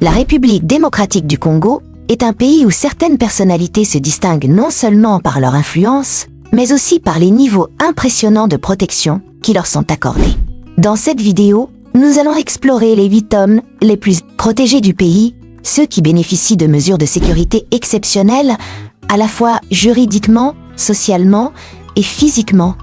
La République démocratique du Congo est un pays où certaines personnalités se distinguent non seulement par leur influence, mais aussi par les niveaux impressionnants de protection qui leur sont accordés. Dans cette vidéo, nous allons explorer les 8 hommes les plus protégés du pays, ceux qui bénéficient de mesures de sécurité exceptionnelles, à la fois juridiquement, socialement et physiquement.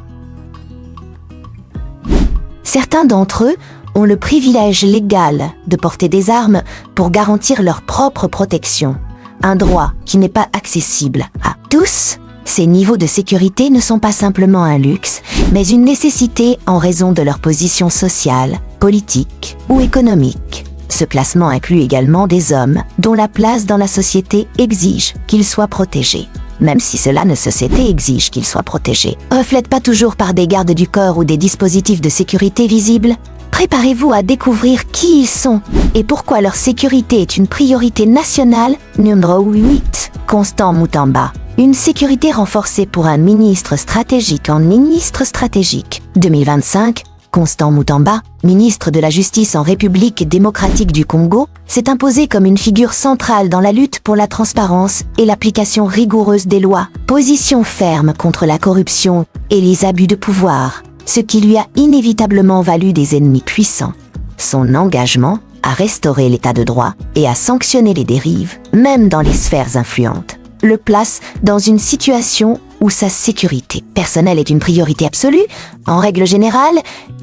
Certains d'entre eux ont le privilège légal de porter des armes pour garantir leur propre protection, un droit qui n'est pas accessible à tous. Ces niveaux de sécurité ne sont pas simplement un luxe, mais une nécessité en raison de leur position sociale, politique ou économique. Ce classement inclut également des hommes dont la place dans la société exige qu'ils soient protégés. Même si cela ne société exige qu'ils soient protégés, reflète pas toujours par des gardes du corps ou des dispositifs de sécurité visibles. Préparez-vous à découvrir qui ils sont et pourquoi leur sécurité est une priorité nationale. Numéro 8. Constant Mutamba. Une sécurité renforcée pour un ministre stratégique en ministre stratégique. 2025, Constant Mutamba, ministre de la Justice en République démocratique du Congo, s'est imposé comme une figure centrale dans la lutte pour la transparence et l'application rigoureuse des lois. Position ferme contre la corruption et les abus de pouvoir, ce qui lui a inévitablement valu des ennemis puissants. Son engagement à restaurer l'état de droit et à sanctionner les dérives, même dans les sphères influentes, le place dans une situation où sa sécurité personnelle est une priorité absolue. En règle générale,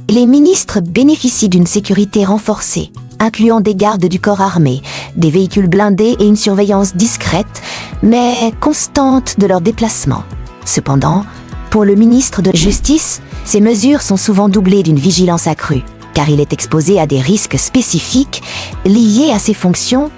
les ministres bénéficient d'une sécurité renforcée, incluant des gardes du corps armé, des véhicules blindés et une surveillance discrète, mais constante de leurs déplacements. Cependant, pour le ministre de la Justice, ces mesures sont souvent doublées d'une vigilance accrue, car il est exposé à des risques spécifiques liés à ses fonctions.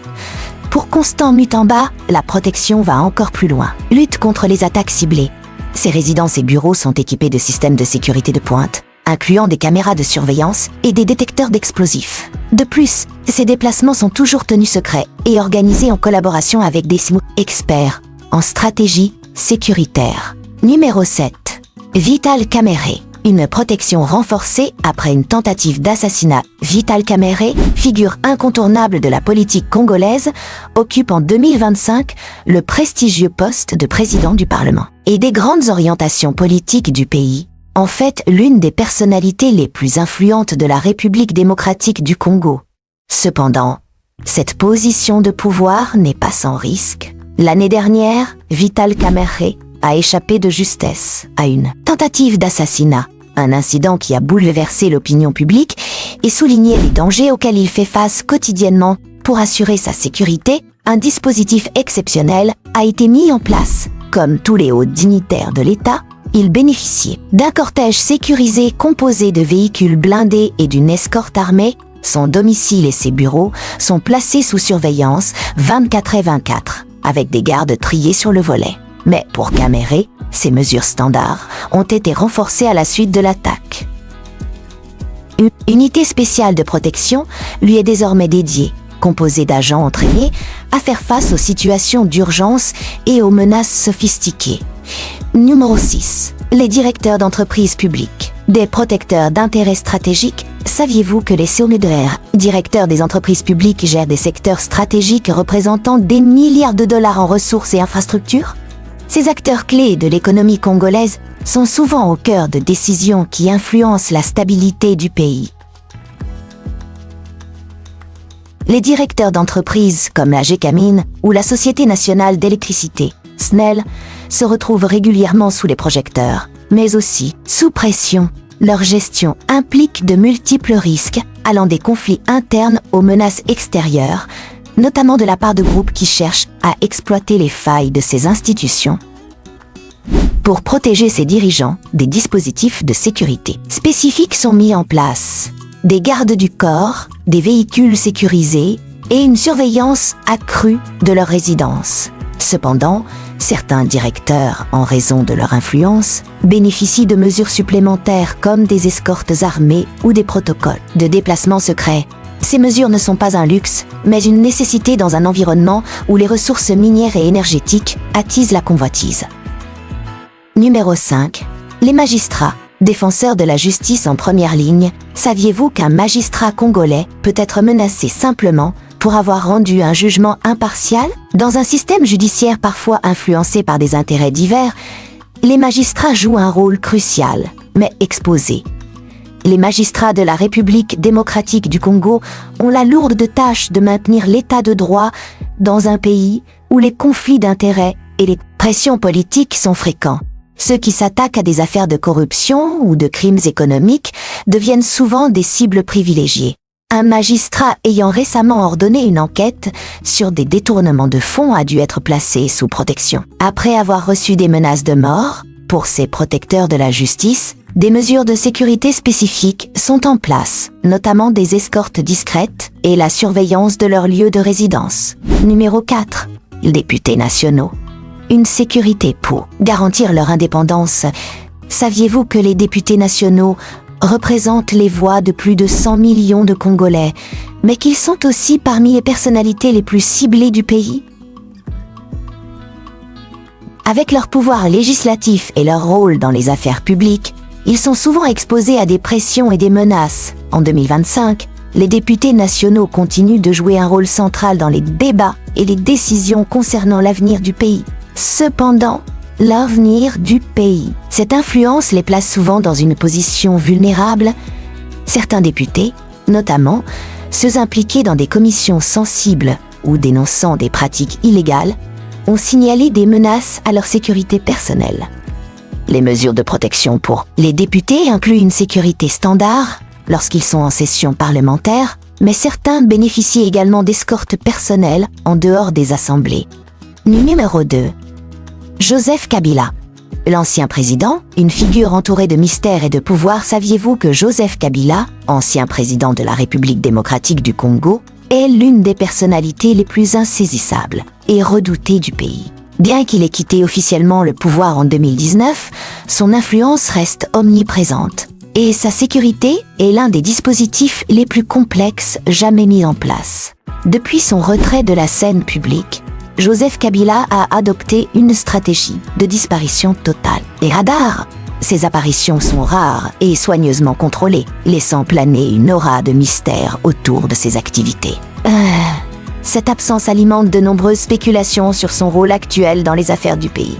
Pour Constant Mutamba, la protection va encore plus loin. Lutte contre les attaques ciblées. Ses résidences et bureaux sont équipés de systèmes de sécurité de pointe, incluant des caméras de surveillance et des détecteurs d'explosifs. De plus, ses déplacements sont toujours tenus secrets et organisés en collaboration avec des experts en stratégie sécuritaire. Numéro 7. Vital Kamerhe. Une protection renforcée après une tentative d'assassinat. Vital Kamerhe, figure incontournable de la politique congolaise, occupe en 2025 le prestigieux poste de président du Parlement et des grandes orientations politiques du pays. En fait, l'une des personnalités les plus influentes de la République démocratique du Congo. Cependant, cette position de pouvoir n'est pas sans risque. L'année dernière, Vital Kamerhe a échappé de justesse à une tentative d'assassinat, un incident qui a bouleversé l'opinion publique et souligné les dangers auxquels il fait face quotidiennement. Pour assurer sa sécurité, un dispositif exceptionnel a été mis en place. Comme tous les hauts dignitaires de l'État, il bénéficiait d'un cortège sécurisé composé de véhicules blindés et d'une escorte armée. Son domicile et ses bureaux sont placés sous surveillance 24/24, avec des gardes triés sur le volet. Mais pour Kamerhe, ces mesures standards ont été renforcées à la suite de l'attaque. Une unité spéciale de protection lui est désormais dédiée, composée d'agents entraînés à faire face aux situations d'urgence et aux menaces sophistiquées. Numéro 6. Les directeurs d'entreprises publiques. Des protecteurs d'intérêts stratégiques. Saviez-vous que les CNDR, directeurs des entreprises publiques, gèrent des secteurs stratégiques représentant des milliards de dollars en ressources et infrastructures ? Ces acteurs clés de l'économie congolaise sont souvent au cœur de décisions qui influencent la stabilité du pays. Les directeurs d'entreprises comme la Gécamine ou la Société nationale d'électricité, SNEL, se retrouvent régulièrement sous les projecteurs, mais aussi sous pression. Leur gestion implique de multiples risques, allant des conflits internes aux menaces extérieures, notamment de la part de groupes qui cherchent à exploiter les failles de ces institutions. Pour protéger ces dirigeants, des dispositifs de sécurité spécifiques sont mis en place. Des gardes du corps, des véhicules sécurisés et une surveillance accrue de leurs résidences. Cependant, certains directeurs, en raison de leur influence, bénéficient de mesures supplémentaires comme des escortes armées ou des protocoles de déplacement secret. Ces mesures ne sont pas un luxe, mais une nécessité dans un environnement où les ressources minières et énergétiques attisent la convoitise. Numéro 5. Les magistrats, défenseurs de la justice en première ligne. Saviez-vous qu'un magistrat congolais peut être menacé simplement pour avoir rendu un jugement impartial? Dans un système judiciaire parfois influencé par des intérêts divers, les magistrats jouent un rôle crucial, mais exposé. Les magistrats de la République démocratique du Congo ont la lourde tâche de maintenir l'état de droit dans un pays où les conflits d'intérêts et les pressions politiques sont fréquents. Ceux qui s'attaquent à des affaires de corruption ou de crimes économiques deviennent souvent des cibles privilégiées. Un magistrat ayant récemment ordonné une enquête sur des détournements de fonds a dû être placé sous protection. Après avoir reçu des menaces de mort, pour ces protecteurs de la justice, des mesures de sécurité spécifiques sont en place, notamment des escortes discrètes et la surveillance de leur lieu de résidence. Numéro 4. Les députés nationaux. Une sécurité pour garantir leur indépendance. Saviez-vous que les députés nationaux représentent les voix de plus de 100 millions de Congolais, mais qu'ils sont aussi parmi les personnalités les plus ciblées du pays? Avec leur pouvoir législatif et leur rôle dans les affaires publiques, ils sont souvent exposés à des pressions et des menaces. En 2025, les députés nationaux continuent de jouer un rôle central dans les débats et les décisions concernant l'avenir du pays. Cependant, l'avenir du pays. Cette influence les place souvent dans une position vulnérable. Certains députés, notamment ceux impliqués dans des commissions sensibles ou dénonçant des pratiques illégales, ont signalé des menaces à leur sécurité personnelle. Les mesures de protection pour les députés incluent une sécurité standard lorsqu'ils sont en session parlementaire, mais certains bénéficient également d'escortes personnelles en dehors des assemblées. Numéro 2. Joseph Kabila. L'ancien président, une figure entourée de mystères et de pouvoir. Saviez-vous que Joseph Kabila, ancien président de la République démocratique du Congo, est l'une des personnalités les plus insaisissables et redoutées du pays? Bien qu'il ait quitté officiellement le pouvoir en 2019, son influence reste omniprésente et sa sécurité est l'un des dispositifs les plus complexes jamais mis en place. Depuis son retrait de la scène publique, Joseph Kabila a adopté une stratégie de disparition totale. Les radars, ses apparitions sont rares et soigneusement contrôlées, laissant planer une aura de mystère autour de ses activités. Cette absence alimente de nombreuses spéculations sur son rôle actuel dans les affaires du pays.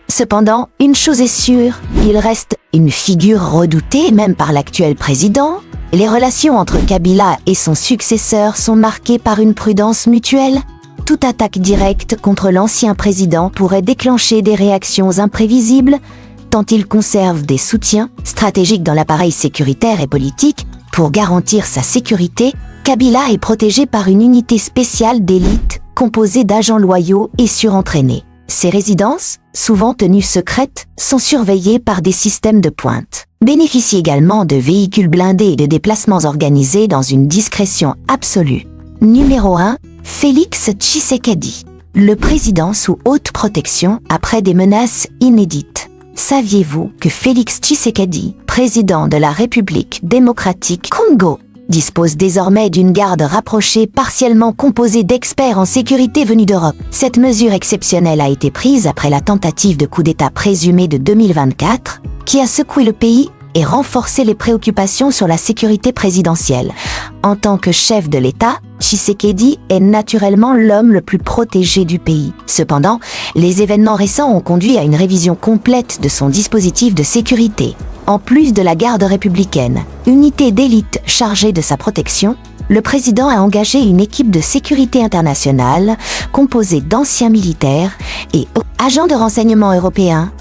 Cependant, une chose est sûre, il reste une figure redoutée même par l'actuel président. Les relations entre Kabila et son successeur sont marquées par une prudence mutuelle. Toute attaque directe contre l'ancien président pourrait déclencher des réactions imprévisibles, tant il conserve des soutiens stratégiques dans l'appareil sécuritaire et politique. Pour garantir sa sécurité, Kabila est protégé par une unité spéciale d'élite composée d'agents loyaux et surentraînés. Ses résidences, souvent tenues secrètes, sont surveillées par des systèmes de pointe. Bénéficie également de véhicules blindés et de déplacements organisés dans une discrétion absolue. Numéro 1. Félix Tshisekedi. Le président sous haute protection après des menaces inédites. Saviez-vous que Félix Tshisekedi, président de la République démocratique Congo, dispose désormais d'une garde rapprochée partiellement composée d'experts en sécurité venus d'Europe? Cette mesure exceptionnelle a été prise après la tentative de coup d'État présumée de 2024, qui a secoué le pays et renforcé les préoccupations sur la sécurité présidentielle. En tant que chef de l'État, Tshisekedi est naturellement l'homme le plus protégé du pays. Cependant, les événements récents ont conduit à une révision complète de son dispositif de sécurité. En plus de la garde républicaine, unité d'élite chargée de sa protection, le président a engagé une équipe de sécurité internationale composée d'anciens militaires et agents de renseignement européens,